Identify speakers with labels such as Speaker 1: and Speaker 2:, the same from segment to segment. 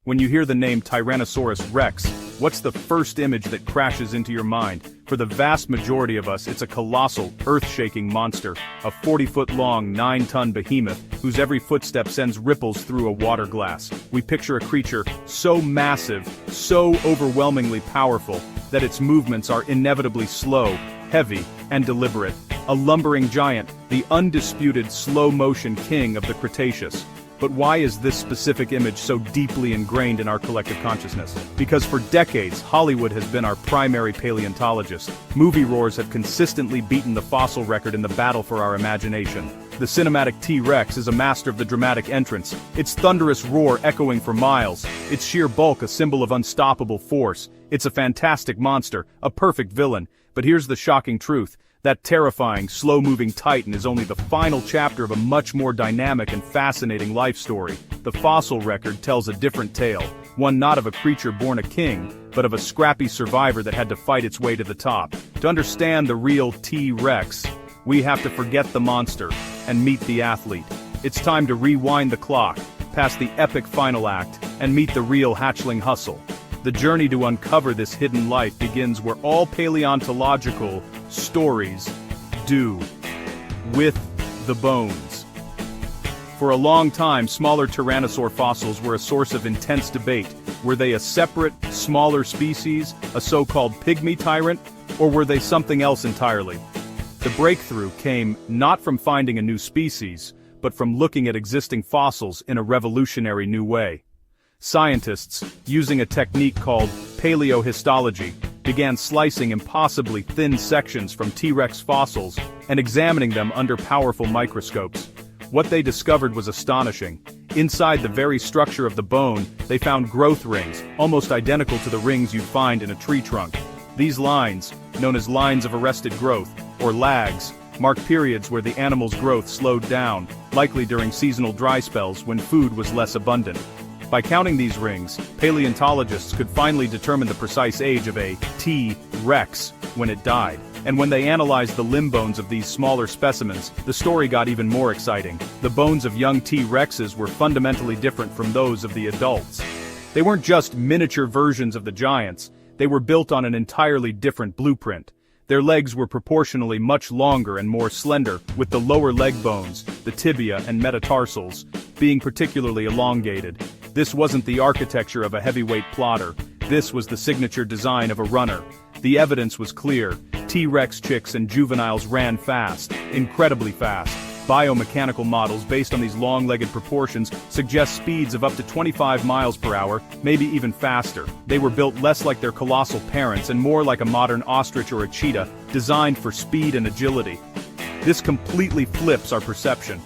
Speaker 1: When you hear the name Tyrannosaurus Rex, what's the first image that crashes into your mind? For the vast majority of us, it's a colossal, earth-shaking monster, a 40-foot-long, 9-ton behemoth, whose every footstep sends ripples through a water glass. We picture a creature so massive, so overwhelmingly powerful, that its movements are inevitably slow, heavy, and deliberate. A lumbering giant, the undisputed slow-motion king of the Cretaceous. But why is this specific image so deeply ingrained in our collective consciousness? Because for decades, Hollywood has been our primary paleontologist. Movie roars have consistently beaten the fossil record in the battle for our imagination. The cinematic T-Rex is a master of the dramatic entrance, its thunderous roar echoing for miles, its sheer bulk a symbol of unstoppable force. It's a fantastic monster, a perfect villain. But here's the shocking truth. That terrifying, slow-moving titan is only the final chapter of a much more dynamic and fascinating life story. The fossil record tells a different tale, one not of a creature born a king, but of a scrappy survivor that had to fight its way to the top. To understand the real T-Rex, we have to forget the monster and meet the athlete. It's time to rewind the clock, past the epic final act, and meet the real hatchling hustle. The journey to uncover this hidden life begins where all paleontological stories do, with the bones. For a long time, smaller tyrannosaur fossils were a source of intense debate. Were they a separate, smaller species, a so-called pygmy tyrant, or were they something else entirely? The breakthrough came not from finding a new species, but from looking at existing fossils in a revolutionary new way. Scientists, using a technique called paleohistology, began slicing impossibly thin sections from T-Rex fossils and examining them under powerful microscopes. What they discovered was astonishing. Inside the very structure of the bone, they found growth rings, almost identical to the rings you'd find in a tree trunk. These lines, known as lines of arrested growth, or lags, mark periods where the animal's growth slowed down, likely during seasonal dry spells when food was less abundant. By counting these rings, paleontologists could finally determine the precise age of a T-Rex when it died. And when they analyzed the limb bones of these smaller specimens, the story got even more exciting. The bones of young T-Rexes were fundamentally different from those of the adults. They weren't just miniature versions of the giants, they were built on an entirely different blueprint. Their legs were proportionally much longer and more slender, with the lower leg bones, the tibia and metatarsals, being particularly elongated. This wasn't the architecture of a heavyweight plotter, this was the signature design of a runner. The evidence was clear. T-Rex chicks and juveniles ran fast, incredibly fast. Biomechanical models based on these long-legged proportions suggest speeds of up to 25 miles per hour, maybe even faster. They were built less like their colossal parents and more like a modern ostrich or a cheetah, designed for speed and agility. This completely flips our perception.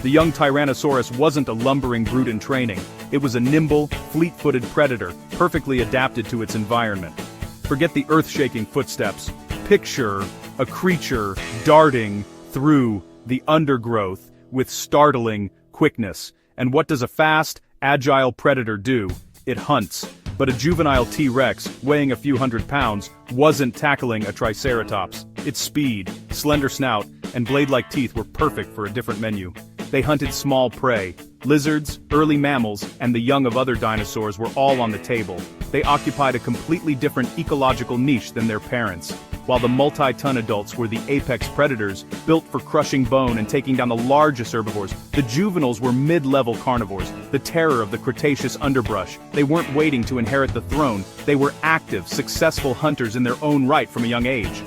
Speaker 1: The young Tyrannosaurus wasn't a lumbering brute in training. It was a nimble, fleet-footed predator, perfectly adapted to its environment. Forget the earth-shaking footsteps. Picture a creature darting through the undergrowth with startling quickness. And what does a fast, agile predator do? It hunts. But a juvenile T-Rex, weighing a few hundred pounds, wasn't tackling a triceratops. Its speed, slender snout, and blade-like teeth were perfect for a different menu. They hunted small prey. Lizards, early mammals, and the young of other dinosaurs were all on the table. They occupied a completely different ecological niche than their parents. While the multi-ton adults were the apex predators, built for crushing bone and taking down the largest herbivores, the juveniles were mid-level carnivores, the terror of the Cretaceous underbrush. They weren't waiting to inherit the throne, they were active, successful hunters in their own right from a young age.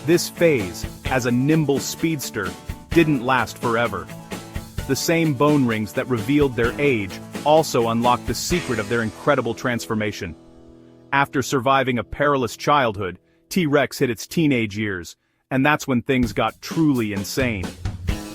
Speaker 1: This phase, as a nimble speedster, didn't last forever. The same bone rings that revealed their age also unlocked the secret of their incredible transformation. After surviving a perilous childhood, T-Rex hit its teenage years, and that's when things got truly insane.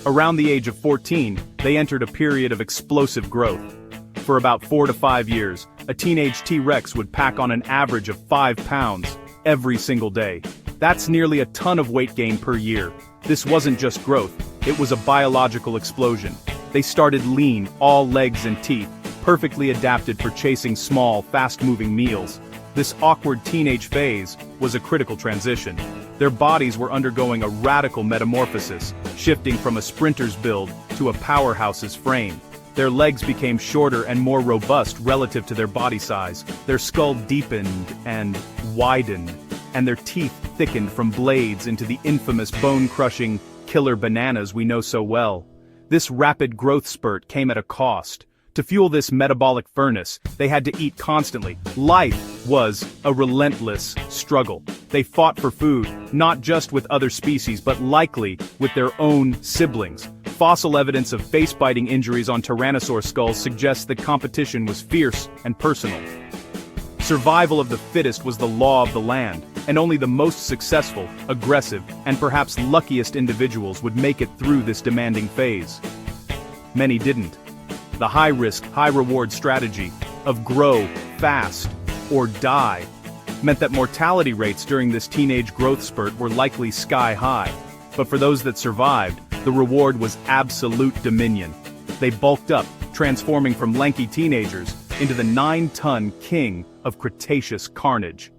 Speaker 1: Around the age of 14, they entered a period of explosive growth. For about 4 to 5 years, a teenage T-Rex would pack on an average of 5 pounds every single day. That's nearly a ton of weight gain per year. This wasn't just growth, it was a biological explosion. They started lean, all legs and teeth, perfectly adapted for chasing small, fast-moving meals. This awkward teenage phase was a critical transition. Their bodies were undergoing a radical metamorphosis, shifting from a sprinter's build to a powerhouse's frame. Their legs became shorter and more robust relative to their body size, their skull deepened and widened, and their teeth thickened from blades into the infamous bone-crushing killer bananas we know so well. This rapid growth spurt came at a cost. To fuel this metabolic furnace, they had to eat constantly. Life was a relentless struggle. They fought for food, not just with other species but likely with their own siblings. Fossil evidence of face-biting injuries on Tyrannosaur skulls suggests that competition was fierce and personal. Survival of the fittest was the law of the land, and only the most successful, aggressive, and perhaps luckiest individuals would make it through this demanding phase. Many didn't. The high-risk, high-reward strategy of grow fast or die meant that mortality rates during this teenage growth spurt were likely sky-high. But for those that survived, the reward was absolute dominion. They bulked up, transforming from lanky teenagers into the 9-ton king of Cretaceous carnage.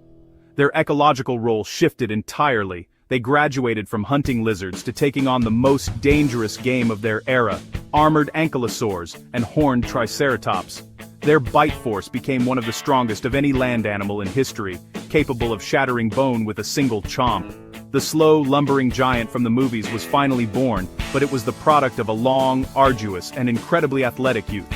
Speaker 1: Their ecological role shifted entirely. They graduated from hunting lizards to taking on the most dangerous game of their era, armored ankylosaurs and horned triceratops. Their bite force became one of the strongest of any land animal in history, capable of shattering bone with a single chomp. The slow, lumbering giant from the movies was finally born, but it was the product of a long, arduous, and incredibly athletic youth.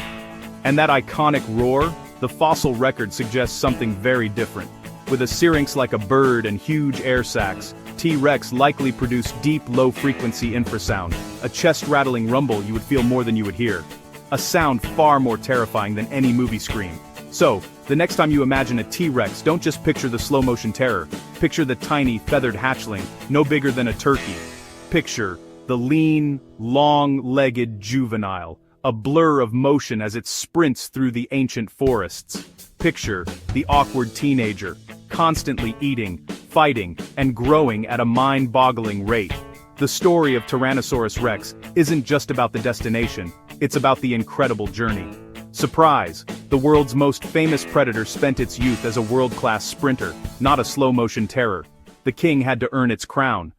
Speaker 1: And that iconic roar, the fossil record suggests something very different. With a syrinx like a bird and huge air sacs, T-Rex likely produced deep, low-frequency infrasound, a chest-rattling rumble you would feel more than you would hear. A sound far more terrifying than any movie scream. So, the next time you imagine a T-Rex, don't just picture the slow-motion terror. Picture the tiny, feathered hatchling, no bigger than a turkey. Picture the lean, long-legged juvenile, a blur of motion as it sprints through the ancient forests. Picture the awkward teenager, constantly eating, fighting, and growing at a mind-boggling rate. The story of Tyrannosaurus Rex isn't just about the destination, it's about the incredible journey. Surprise! The world's most famous predator spent its youth as a world-class sprinter, not a slow-motion terror. The king had to earn its crown,